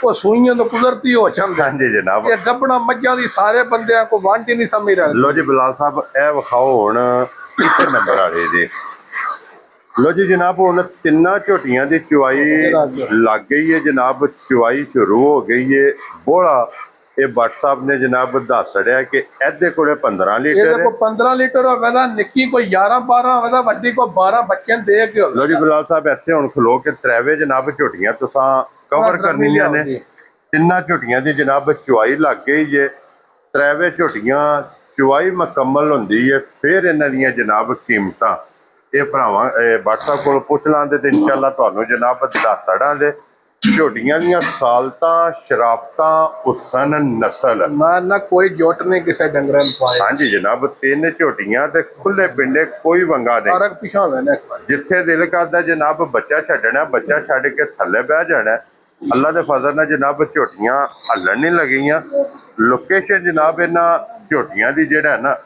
ਉਹ ਸੂਈਆਂ ਤੋਂ ਕੁਦਰਤੀ ਹੋ ਜਾਂਦੇ। ਹਾਂਜੀ ਜਨਾਬ। ਇਹ ਗੱਬਣਾ ਮੱਝਾਂ ਦੀ ਸਾਰੇ ਬੰਦਿਆਂ ਕੋ ਵੰਡ ਹੀ ਨਹੀਂ ਸਮਝ ਰਹੇ। ਲੋ ਜੀ ਬਿਲਾਲ ਸਾਹਿਬ ਇਹ ਵਿਖਾਓ ਹੁਣ ਕਿੱਥੇ ਨੰਬਰ ਵਾਲੇ ਜੀ। ਲੋ ਜੀ ਜਨਾਬ ਹੁਣ ਤਿੰਨਾਂ ਝੋਟੀਆਂ ਦੀ ਚੁਆਈ ਲੱਗ ਗਈ ਹੈ ਜਨਾਬ। ਚੁਆਈ ਸ਼ੁਰੂ ਹੋ ਗਈ ਹੈ। ਬੋਲਾ ਇਹ ਭੱਟ ਸਾਹਿਬ ਨੇ ਜਨਾਬ ਦੱਸ ਰਿਹਾ ਕਿ ਇਹਦੇ ਕੋਲੇ 15 ਲੀਟਰ ਇਹਦੇ ਕੋ 15 ਲੀਟਰ ਹੋਵੇ ਨਾ, ਨਿੱਕੀ ਕੋਈ 11-12 ਹੋਵੇ ਨਾ, ਵੱਡੀ ਕੋ 12 ਬੱਚੇ ਦੇ ਕੇ ਹੋਵੇ। ਲੋ ਜੀ ਬਿਲਾਲ ਸਾਹਿਬ ਇੱਥੇ ਹੁਣ ਖਲੋ ਕੇ ਤ੍ਰੈਵੇ ਜਨਾਬ ਝੋਟੀਆਂ ਤੁਸੀਂ ਕਵਰ ਕਰਨੀਆਂ ਨੇ। ਤਿੰਨਾਂ ਝੋਟੀਆਂ ਦੀ ਜਨਾਬ ਚੁਆਈ ਲੱਗ ਗਈ ਜੇ। ਤ੍ਰੈਵੇ ਝੋਟੀਆਂ ਚੁਆਈ ਮੁਕੰਮਲ ਹੁੰਦੀ ਹੈ ਫਿਰ ਇਹਨਾਂ ਦੀਆਂ ਜਨਾਬ ਕੀਮਤਾਂ ਇਹ ਭਰਾਵਾਂ ਭੱਟ ਸਾਹਿਬ ਕੋਲ ਪੁੱਛ ਲਾਂਦੇ ਤੇ ਇਨਸ਼ਾਅੱਲਾ ਤੁਹਾਨੂੰ ਜਨਾਬ ਦੱਸ ਦਵਾਂਗੇ। ਝੋਟੀਆਂ ਦੀਆਂ ਸਾਲਤਾਂ, ਸ਼ਰਾਫਤਾਂ, ਹੁਸਨ, ਨਸਲ ਨਾ ਕੋਈ ਜੋਟ ਨਹੀਂ ਕਿਸੇ ਡੰਗਰਾਂ ਨੂੰ ਪਾਇਆ। ਹਾਂਜੀ ਜਨਾਬ। ਤਿੰਨ ਝੋਟੀਆਂ ਤੇ ਖੁੱਲੇ ਪਿੰਡੇ, ਕੋਈ ਵੰਗਾ ਨਹੀਂ। ਫਰਕ ਪਿਛਾ ਹੋਵੇ ਨਾ, ਜਿੱਥੇ ਦਿਲ ਕਰਦਾ ਜਨਾਬ ਬੱਚਾ ਛੱਡਣਾ, ਬੱਚਾ ਛੱਡ ਕੇ ਥੱਲੇ ਬਹਿ ਜਾਣਾ। ਅੱਲਾ ਦੇ ਫਜ਼ਲ ਨਾਲ ਜਨਾਬ ਝੋਟੀਆਂ ਹੱਲਣ ਨਹੀਂ ਲੱਗੀਆਂ। ਲੋਕੇਸ਼ਨ ਜਨਾਬ ਇਹਨਾਂ ਝੋਟੀਆਂ ਦੀ ਜਿਹੜਾ ਨਾ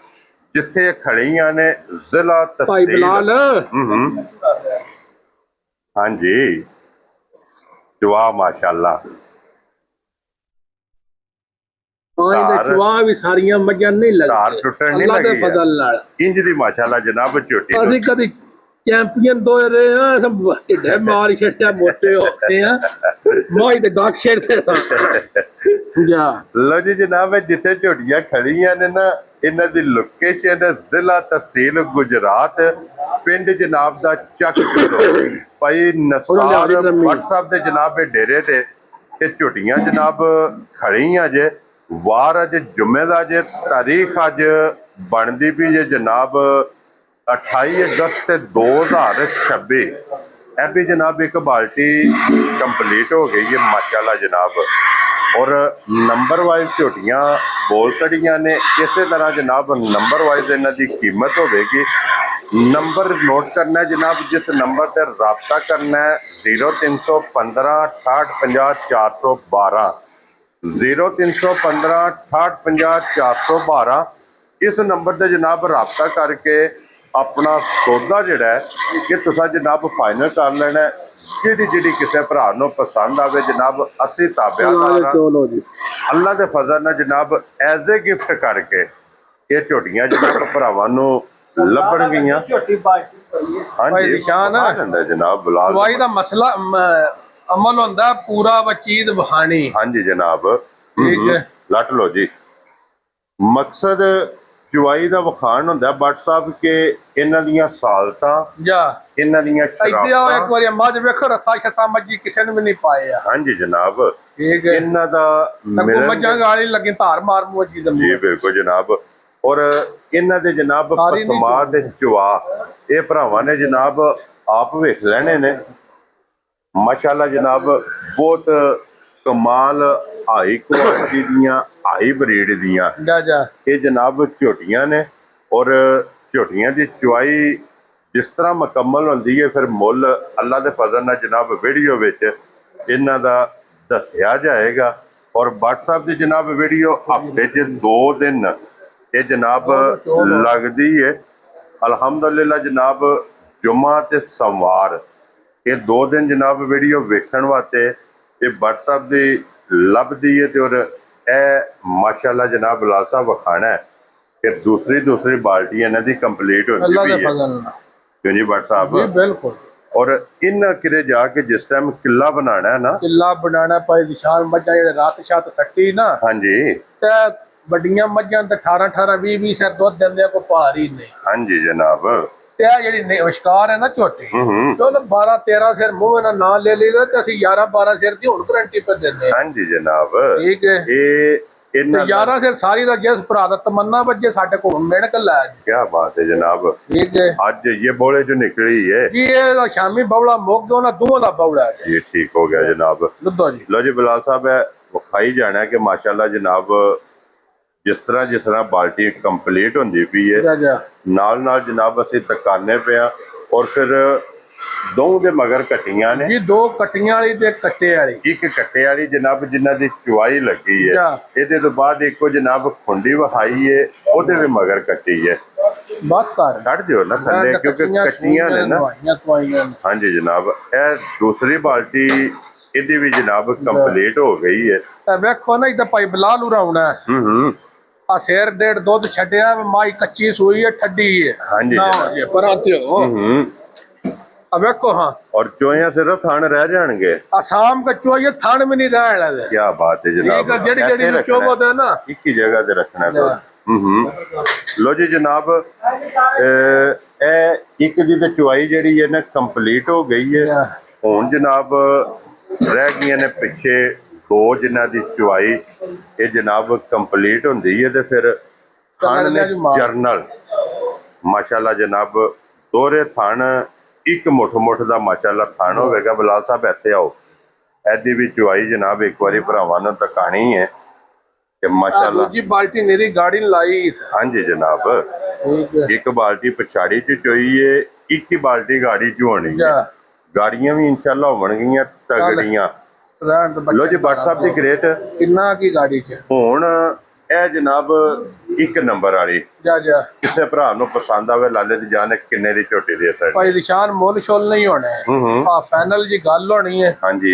ਜਿੱਥੇ ਖੜੀਆਂ ਨੇ ਜ਼ਿਲ੍ਹਾ ਭਾਈ ਤਹਿਸੀਲ। ਬਲਾਲ ਹਾਂਜੀ ਦੁਆ ਮਾਸ਼ਾਅੱਲਾ। ਵੀ ਸਾਰੀਆਂ ਮੱਝਾਂ ਨਹੀਂ ਧਾਰ ਲੱਗਦੀਆਂ ਟੁੱਟਣ ਨਹੀਂ ਅੱਲਾ ਦੇ ਲੱਗੀ ਫਜ਼ਲ ਨਾਲ। ਇੰਜ ਦੀ ਮਾਸ਼ਾਅੱਲਾ ਜਨਾਬ ਝੋਟੀ ਨੂੰ। ਅਸੀਂ ਕਦੀ ਚੈਂਪੀਅਨ ਦੋ ਰਹੇ ਆ, ਸਭ ਢਿੱਡੇ ਮਾਰ ਛੱਡਿਆ, ਮੋਟੇ ਹੋ ਗਏ ਆ, ਮੋਈ ਤੇ ਗਾਕ ਛੱਡਦੇ ਜਾ। ਲੋ ਜੀ ਜਨਾਬ ਜਿੱਥੇ ਝੋਟੀਆਂ ਖੜੀਆਂ ਨੇ ਨਾ ਇਹਨਾਂ ਦੀ ਲੋਕੇਸ਼ਨ ਜ਼ਿਲ੍ਹਾ ਤਹਿਸੀਲ ਗੁਜਰਾਤ, ਪਿੰਡ ਜਨਾਬ ਦਾ ਚੱਕ ਭਾਈ ਨਸਾਰ ਭੱਟ ਸਾਹਿਬ ਦੇ ਜਨਾਬ ਡੇਰੇ ਤੇ ਇਹ ਝੋਟੀਆਂ ਜਨਾਬ ਖੜੀਆਂ ਜੇ। ਵਾਰ ਅੱਜ ਜੁਮੇ ਦਾ ਜੇ, ਤਾਰੀਖ ਅੱਜ ਬਣਦੀ ਵੀ ਜੇ ਜਨਾਬ 28 ਅਗਸਤ 2026। ਇਹ ਵੀ ਜਨਾਬ ਇੱਕ ਬਾਲਟੀ ਕੰਪਲੀਟ ਹੋ ਗਈ ਹੈ ਮਾਸ਼ਾਅੱਲਾ ਜਨਾਬ। ਔਰ ਨੰਬਰ ਵਾਈਜ਼ ਝੋਟੀਆਂ ਬੋਲ ਤੜੀਆਂ ਨੇ। ਇਸੇ ਤਰ੍ਹਾਂ ਜਨਾਬ ਨੰਬਰ ਵਾਈਜ਼ ਇਹਨਾਂ ਦੀ ਕੀਮਤ ਹੋਵੇਗੀ। ਨੰਬਰ ਨੋਟ ਕਰਨਾ ਜਨਾਬ, ਜਿਸ ਨੰਬਰ ਤੇ ਰਾਬਤਾ ਕਰਨਾ ਹੈ 0315 6850 412 0315 6850 412। ਇਸ ਨੰਬਰ ਤੇ ਜਨਾਬ ਰਾਬਤਾ ਕਰਕੇ ਆਪਣਾ ਸੌਦਾ ਜਿਹੜਾ ਹੈ ਕਿ ਤੁਸੀਂ ਜਨਾਬ ਫਾਈਨਲ ਕਰ ਲੈਣਾ ਹੈ। ਜਿਹੜੀ ਕਿਸੇ ਭਰਾ ਨੂੰ ਪਸੰਦ ਆਵੇ ਜਨਾਬ ਅਸੀਂ ਤਾਬਿਆਦਾਰ ਅੱਲਾ ਦੇ ਫਜ਼ਲ ਨਾਲ ਜਨਾਬ ਐਜ਼ ਏ ਗਿਫਟ ਕਰਕੇ ਇਹ ਝੋਟੀਆਂ ਜਨਾਬ ਭਰਾਵਾਂ ਨੂੰ ਲੱਭਣਗੀਆਂ। ਹਾਂਜੀ ਨਿਸ਼ਾਨ ਜਨਾਬ ਬੁਲਾ ਦਵਾਈ ਦਾ ਮਸਲਾ ਅਮਲ ਹੁੰਦਾ ਪੂਰਾ ਵਚੀਦ ਬਹਾਨੀ। ਹਾਂਜੀ ਜਨਾਬ ਲੱਟ ਲੋ ਜੀ। ਮਕਸਦ ਚੁਆਈ ਦਾ ਵਿਖਾਣ ਹੁੰਦਾ ਭੱਟ ਸਾਹਿਬ ਕਿ ਇਹਨਾਂ ਦੀਆਂ ਸਾਲਤਾਂ ਜਾਂ ਇਹਨਾਂ ਦੀਆਂ ਸ਼ਰਾਫਤਾਂ। ਇੱਕ ਵਾਰੀ ਮੱਝ ਵੇਖੋ ਰਸਾ ਸ਼ਸਾ ਮੱਝੀ ਕਿਸੇ ਨੂੰ ਵੀ ਨਹੀਂ ਪਾਇਆ। ਹਾਂਜੀ ਜਨਾਬ ਠੀਕ ਹੈ। ਇਹਨਾਂ ਦਾ ਮੱਝਾਂ ਗਾਲੀ ਲੱਗੀ ਧਾਰ ਮਾਰ ਮੋਜੀ ਦਾ। ਜੀ ਬਿਲਕੁਲ ਜਨਾਬ। ਔਰ ਇਹਨਾਂ ਦੇ ਜਨਾਬ ਪਸਮਾ ਦੇ ਚੁਆ ਇਹ ਭਰਾਵਾਂ ਨੇ ਜਨਾਬ ਆਪ ਵੇਖ ਲੈਣੇ ਨੇ ਮਾਸ਼ਾਅੱਲਾ ਜਨਾਬ। ਬਹੁਤ ਕਮਾਲ ਹਾਈ ਕੁਆਲਿਟੀ ਦੀਆਂ, ਹਾਈ ਬਰੀਡ ਦੀਆਂ ਇਹ ਜਨਾਬ ਝੋਟੀਆਂ ਨੇ। ਔਰ ਝੋਟੀਆਂ ਦੀ ਚੁਆਈ ਜਿਸ ਤਰ੍ਹਾਂ ਮੁਕੰਮਲ ਹੁੰਦੀ ਹੈ ਫਿਰ ਮੁੱਲ ਅੱਲਾ ਦੇ ਫਜ਼ਲ ਨਾਲ ਜਨਾਬ ਵੀਡੀਓ ਵਿੱਚ ਇਹਨਾਂ ਦਾ ਦੱਸਿਆ ਜਾਏਗਾ। ਔਰ ਭੱਟ ਸਾਹਿਬ ਦੀ ਜਨਾਬ ਵੀਡੀਓ ਹਫ਼ਤੇ 'ਚ 2 ਦਿਨ ਇਹ ਜਨਾਬ ਲੱਗਦੀ ਹੈ ਅਲਹਮਦੁਲਿਲਾ ਜਨਾਬ। ਜੁਮਾ ਤੇ ਸੋਮਵਾਰ ਇਹ 2 ਦਿਨ ਜਨਾਬ ਵੀਡੀਓ ਵੇਖਣ ਵਾਸਤੇ ਇਹ ਭੱਟ ਸਾਹਿਬ ਦੀ ਲੱਭਦੀ ਹੈ। ਤੇ ਔਰ ਇਹ ਮਾਸ਼ਾਅੱਲਾ ਜਨਾਬ ਲਾਲ ਸਾਹਿਬ ਵਿਖਾਣਾ ਹੈ ਕਿ ਦੂਸਰੀ ਬਾਲਟੀ ਇਹਨਾਂ ਦੀ ਕੰਪਲੀਟ ਹੁੰਦੀ ਪਈ ਹੈ ਕਿਉਂ ਜੀ ਭੱਟ ਸਾਹਿਬ। ਬਿਲਕੁਲ। ਔਰ ਇਹਨਾਂ ਕਿਰੇ ਜਾ ਕੇ ਜਿਸ ਟਾਈਮ ਕਿੱਲਾ ਬਣਾਣਾ ਹੈ ਨਾ, ਕਿੱਲਾ ਬਣਾਣਾ ਭਾਈ ਵਿਸ਼ਾਲ ਮੱਝਾਂ ਜਿਹੜੇ ਰਾਤ ਛਾਤ ਸੱਟੀ ਨਾ। ਹਾਂਜੀ ਤੇ ਵੱਡੀਆਂ ਮੱਝਾਂ ਤੇ 18 20 ਸਿਰ ਦੁੱਧ ਦਿੰਦੇ ਕੋ ਭਾਰ ਹੀ ਨਹੀਂ। ਹਾਂਜੀ ਜਨਾਬ। ਤੇ ਆ ਜਿਹੜੀ ਵਿਸ਼ਕਾਰ ਹੈ ਨਾ ਝੋਟੀ ਚਲੋ 12 13 ਸਿਰ ਮੂੰਹ ਨਾਲ ਨਾਂ ਲੈ ਲਈਦਾ ਤੇ ਅਸੀਂ 11 12 ਸਿਰ ਦੀ ਹੁਣ ਗਰੰਟੀ ਪਰ ਦਿੰਦੇ ਹਾਂ। ਹਾਂਜੀ ਜਨਾਬ। ਠੀਕ ਹੈ। ਇਹ ਇਹਨਾਂ 11 ਸਿਰ ਸਾਰੀ ਦਾ ਜਿਸ ਭਰਾ ਦਾ ਤਮੰਨਾ ਵੱਜੇ ਸਾਡੇ ਕੋਲ ਮਿਹਨਤ ਲੈ। ਕੀ ਬਾਤ ਹੈ ਜਨਾਬ। ਠੀਕ ਹੈ। ਅੱਜ ਇਹ ਬੋਲੇ ਜੋ ਨਿਕਲੀ ਹੈ ਜੀ ਇਹ ਸ਼ਾਮੀ ਬੌਲਾ ਮੁੱਕ ਗਿਆ ਨਾ ਦੋਵਾਂ ਦਾ ਬੌਲਾ ਹੈ ਜੀ। ਠੀਕ ਹੋ ਗਿਆ ਜਨਾਬ। ਲੱਦੋ ਜੀ। ਲੋ ਜੀ ਬਿਲਾਲ ਸਾਹਿਬ ਹੈ ਵਿਖਾਈ ਜਾਣਾ ਕਿ ਮਾਸ਼ਾਅੱਲਾ ਜਨਾਬ ਜਿਸ ਤਰ੍ਹਾਂ ਬਾਲਟੀ ਕੰਪਲੀਟ ਹੁੰਦੀ ਪਈ ਹੈ ਨਾਲ ਨਾਲ ਜਨਾਬ ਅਸੀਂ ਤਕਾਨੇ ਪਏ ਹਾਂ। ਔਰ ਫਿਰ ਦੋਵਾਂ ਦੇ ਮਗਰ ਕੱਟੀਆਂ ਨੇ ਜੀ 2 ਕਟੀਆਂ ਵਾਲੀ ਤੇ ਕੱਟੇ ਵਾਲੀ। ਇੱਕ ਕੱਟੇ ਵਾਲੀ ਜਨਾਬ ਜਿਨ੍ਹਾਂ ਦੀ ਚੁਆਈ ਲੱਗੀ ਹੈ ਅੱਛਾ। ਇਹਦੇ ਤੋਂ ਬਾਅਦ ਇੱਕੋ ਜਨਾਬ ਖੁੰਡੀ ਵਹਾਈ ਹੈ ਉਹਦੇ ਵੀ ਮਗਰ ਕੱਟੀ ਹੈ। ਬਸ ਕਰ ਕੱਢ ਦਿਓ ਨਾ ਥੱਲੇ ਕਿਉਂਕਿ ਕੱਚੀਆਂ ਨੇ ਨਾ। ਹਾਂਜੀ ਜਨਾਬ ਇਹ ਦੂਸਰੀ ਬਾਲਟੀ ਇਹਦੀ ਵੀ ਜਨਾਬ ਕੰਪਲੀਟ ਹੋ ਗਈ ਹੈ। ਵੇਖੋ ਨਾ ਇਹਦਾ ਪਾਈਪ ਲਾ ਲੂ ਰਾਉਣਾ ਆ ਸਿਰ ਡੇਢ ਦੁੱਧ ਛੱਡਿਆ ਮਾਈ ਕੱਚੀ ਸੂਈ ਹੈ ਠੱਡੀ ਹੈ। ਹਾਂਜੀ ਨਾ ਜਨਾਬ। ਜੇ ਪਰਾਂ ਤੇ ਹੋ ਆ ਵੇਖੋ ਹਾਂ और चोया सिर्फ थान रह जाएंगे। आसाम का चोया थान में नहीं रह रहा है। क्या बात है जनाब। जेड़ी जेड़ी में चो होता है ना एक ही जगह से रखना है। लो जी जनाब एक दी ते चुआई जेड़ी है ना कंप्लीट हो गई है। हुन जनाब रह गई ने पिछे 2 जिन्हां दी चुआई ये जनाब कंप्लीट होंदी है ते फिर थान ने जर्नल माशाल्लाह जनाब दोहरे थान एक मुठ ਦਾ ਮਾਸ਼ਾਅੱਲਾ ਥਾਣ ਹੋਵੇਗਾ। ਬਲਾਲ ਸਾਹਿਬ ਇੱਥੇ ਆਓ ਐਦੀ ਵੀ ਚੁਆਈ ਜਨਾਬ ਇੱਕ ਵਾਰੀ ਭਰਾਵਾਂ ਨੂੰ ਦਿਖਾਣੀ ਹੈ ਕਿ ਮਾਸ਼ਾਅੱਲਾ। ਦੂਜੀ ਬਾਲਟੀ ਮੇਰੀ ਗਾੜੀ ਲਾਈ। ਹਾਂਜੀ ਜਨਾਬ ਇੱਕ ਬਾਲਟੀ ਪਛਾੜੀ ਚ ਚੋਈ ਹੈ ਇੱਕ ਹੀ ਬਾਲਟੀ ਗਾੜੀ ਚ ਹੋਣੀ ਹੈ। ਗਾੜੀਆਂ ਵੀ ਇਨਸ਼ਾਅੱਲਾ ਹੋਣਗੀਆਂ ਤਗੜੀਆਂ। ਲੋ ਜੀ WhatsApp ਦੀ ਗ੍ਰੇਟ ਕਿੰਨਾ ਕੀ ਗਾੜੀ ਚ ਹੁਣ ਇਹ ਜਨਾਬ 1 ਨੰਬਰ ਵਾਲੀ ਜਾ ਜਾ ਕਿਸੇ ਭਰਾ ਨੂੰ ਪਸੰਦ ਆਵੇ ਲਾਲੇ ਦੀ ਜਾਨ ਕਿੰਨੇ ਦੀ ਝੋਟੀ ਦੇ ਸਕਦੀ ਭਾਈ ਨਿਸ਼ਾਨ ਮੁੱਲ ਸ਼ੁੱਲ ਨਹੀਂ ਹੋਣਾ ਆ ਫਾਈਨਲ ਜੀ ਗੱਲ ਹੋਣੀ ਹੈ। ਹਾਂਜੀ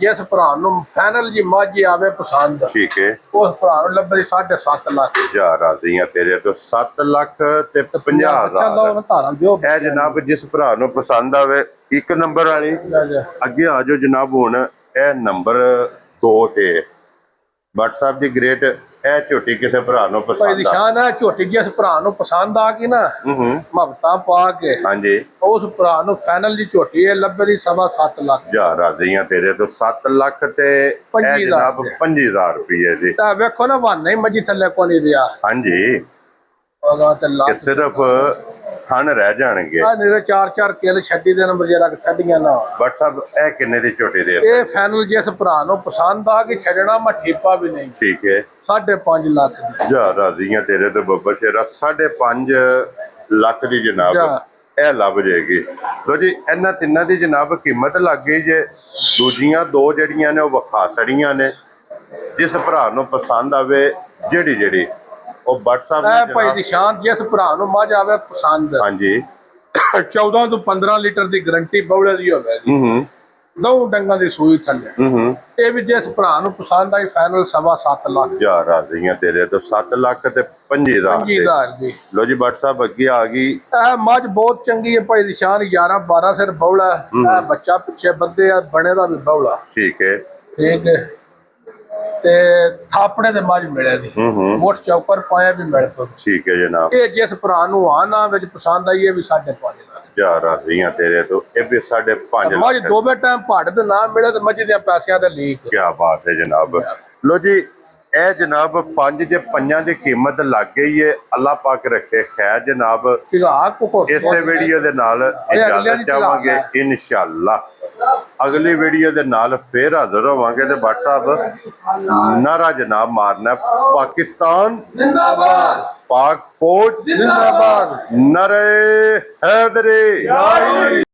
ਜਿਸ ਭਰਾ ਨੂੰ ਫਾਈਨਲ ਜੀ ਮੱਝ ਆਵੇ ਪਸੰਦ ਠੀਕ ਹੈ ਉਸ ਭਰਾ ਨੂੰ ਲੱਭੇ 7.5 ਲੱਖ ਜਾ ਰਾਜ਼ੀਆਂ ਤੇਰੇ ਤੋਂ 7 ਲੱਖ ਤੇ 50,000 ਧਾਰਾਂ ਦਿਓ। ਇਹ ਜਨਾਬ ਜਿਸ ਭਰਾ ਨੂੰ ਪਸੰਦ ਆਵੇ 1 ਨੰਬਰ ਵਾਲੀ ਅੱਗੇ ਆ ਜਾਓ ਜਨਾਬ। ਹੁਣ ਇਹ ਨੰਬਰ 2 ਤੇ WhatsApp ਦੀ ਗ੍ਰੇਟ ਇਹ ਝੋਟੀ ਕਿਸੇ ਭਰਾ ਨੂੰ ਭਾਈ ਪਸੰਦ ਨਿਸ਼ਾਨ ਹੈ ਝੋਟੀ ਜਿਸ ਭਰਾ ਨੂੰ ਪਸੰਦ ਆ ਗਈ ਨਾ ਮਹਬਤਾਂ ਪਾ ਕੇ ਹਾਂਜੀ ਉਸ ਭਰਾ ਨੂੰ ਫਾਈਨਲ ਦੀ ਝੋਟੀ ਹੈ ਲੱਭੇ ਦੀ 7.5 ਲੱਖ। ਜਾ ਰਾਜ਼ੀਆਂ ਤੇਰੇ ਤੋਂ 7 ਲੱਖ ਤੇ ਇਹ ਜਨਾਬ 25,000 ਰੁਪਏ ਜੀ। ਤਾਂ ਵੇਖੋ ਨਾ ਵਾਨੇ ਹੀ ਮੱਝੀ ਥੱਲੇ ਕੋ ਨਹੀਂ ਰਿਹਾ। ਹਾਂਜੀ ਉਹਦਾ ਤੇ ਲੱਖ ਸਿਰਫ ਥਣ ਰਹਿ ਜਾਣਗੇ। ਆ ਮੇਰੇ 4-4 ਕਿੱਲ ਛੱਡੀ ਦੇ ਨੰਬਰ ਜਿਹੜਾ ਛੱਡੀਆਂ ਨਾ। WhatsApp ਇਹ ਕਿੰਨੇ ਦੀ ਝੋਟੀ ਦੇ ਇਹ ਫਾਈਨਲ ਜਿਸ ਭਰਾ ਨੂੰ ਪਸੰਦ ਆ ਕੇ ਛੱਡਣਾ ਮੈਂ ਠੀਪਾ ਵੀ ਨਹੀਂ। ਠੀਕ ਹੈ 5.5 ਲੱਖ ਦੀ। ਜਾ ਰਾਜ਼ੀਆਂ ਤੇਰੇ ਤੋਂ ਬੱਬਾ ਸ਼ੇਰਾ 5.5 ਲੱਖ ਦੀ ਜਨਾਬ ਇਹ ਲੱਭ ਜਾਏਗੀ। ਲੋ ਜੀ ਇਹਨਾਂ ਤਿੰਨਾਂ ਦੀ ਜਨਾਬ ਕੀਮਤ ਲੱਗ ਗਈ ਜੇ। ਦੂਜੀਆਂ 2 ਜਿਹੜੀਆਂ ਨੇ ਉਹ ਵਖਾ ਸੜੀਆਂ ਨੇ। ਜਿਸ ਭਰਾ ਨੂੰ ਪਸੰਦ ਆਵੇ ਜਿਹੜੀ ਉਹ WhatsApp ਇਹ ਭਾਈ ਨਿਸ਼ਾਨ ਜਿਸ ਭਰਾ ਨੂੰ ਮੱਝ ਆਵੇ ਪਸੰਦ ਹਾਂਜੀ 14 ਤੋਂ 15 ਲੀਟਰ ਦੀ ਗਰੰਟੀ ਬੌਲੇ ਦੀ ਹੋਵੇ। ਦੋ ਡੰਗਾਂ ਦੀ ਸੂਈ ਥੱਲੇ ਇਹ ਵੀ ਜਿਸ ਭਰਾ ਨੂੰ ਪਸੰਦ ਆਈ ਫਾਈਨਲ 7.5 ਲੱਖ। ਜਾ ਰਾਜ਼ੀਆਂ ਤੇਰੇ ਤੋਂ 7 ਲੱਖ ਤੇ 25,000 ਦੀ। ਲੋ ਜੀ WhatsApp ਅੱਗੇ ਆ ਗਈ। ਇਹ ਮੱਝ ਬਹੁਤ ਚੰਗੀ ਹੈ ਭਾਈ ਨਿਸ਼ਾਨ 11-12 ਸਿਰ ਬੌਲਾ ਹੈ। ਬੱਚਾ ਪਿੱਛੇ ਬੰਦੇ ਆ ਬਣੇ ਦਾ ਵੀ ਬੌਲਾ ਠੀਕ ਹੈ ਠੀਕ ਹੈ ਤੇ ਥਾਪੜੇ ਦੇ ਮੱਝ ਮਿਲੇ ਦੀ ਮੋਟ ਚੌਕਰ ਪਾਇਆ ਵੀ ਮਿਲ ਪੋ। ਠੀਕ ਹੈ ਜਨਾਬ ਇਹ ਜਿਸ ਭਰਾ ਨੂੰ ਆਨਾ ਵਿੱਚ ਪਸੰਦ ਆਈ ਇਹ ਵੀ 5.5 ਲੱਖ। ਜਾ ਰਾਜ਼ੀਆਂ ਤੇਰੇ ਤੋਂ ਇਹ ਵੀ 5.5 ਮੱਝ ਦੋਵੇਂ ਟਾਈਮ ਭਾੜੇ ਤੇ ਨਾ ਮਿਲੇ ਤੇ ਮੱਝ ਦੇ ਪੈਸਿਆਂ ਦੇ ਲੀਕ। ਕੀ ਬਾਤ ਹੈ ਜਨਾਬ। ਲੋ ਜੀ ਇਹ ਜਨਾਬ 5 ਜੇ 5 ਦੀ ਕੀਮਤ ਲੱਗ ਗਈ ਹੈ। ਅੱਲਾਹ ਪਾਕ ਰੱਖੇ ਖੈਰ ਜਨਾਬ। ਇਸੇ ਵੀਡੀਓ ਦੇ ਨਾਲ ਇਜਾਜ਼ਤ ਚਾਹਾਂਗੇ ਇਨਸ਼ਾਅੱਲਾ। ਅਗਲੀ ਵੀਡੀਓ ਦੇ ਨਾਲ ਫੇਰ ਹਾਜ਼ਰ ਹੋਵਾਂਗੇ ਤੇ WhatsApp ਨਾਰਾ ਜਨਾਬ ਮਾਰਨਾ ਪਾਕਿਸਤਾਨ ਜ਼ਿੰਦਾਬਾਦ ਪਾਕ ਫੌਜ ਜ਼ਿੰਦਾਬਾਦ ਨਾਰੇ ਹੈਦਰੀ।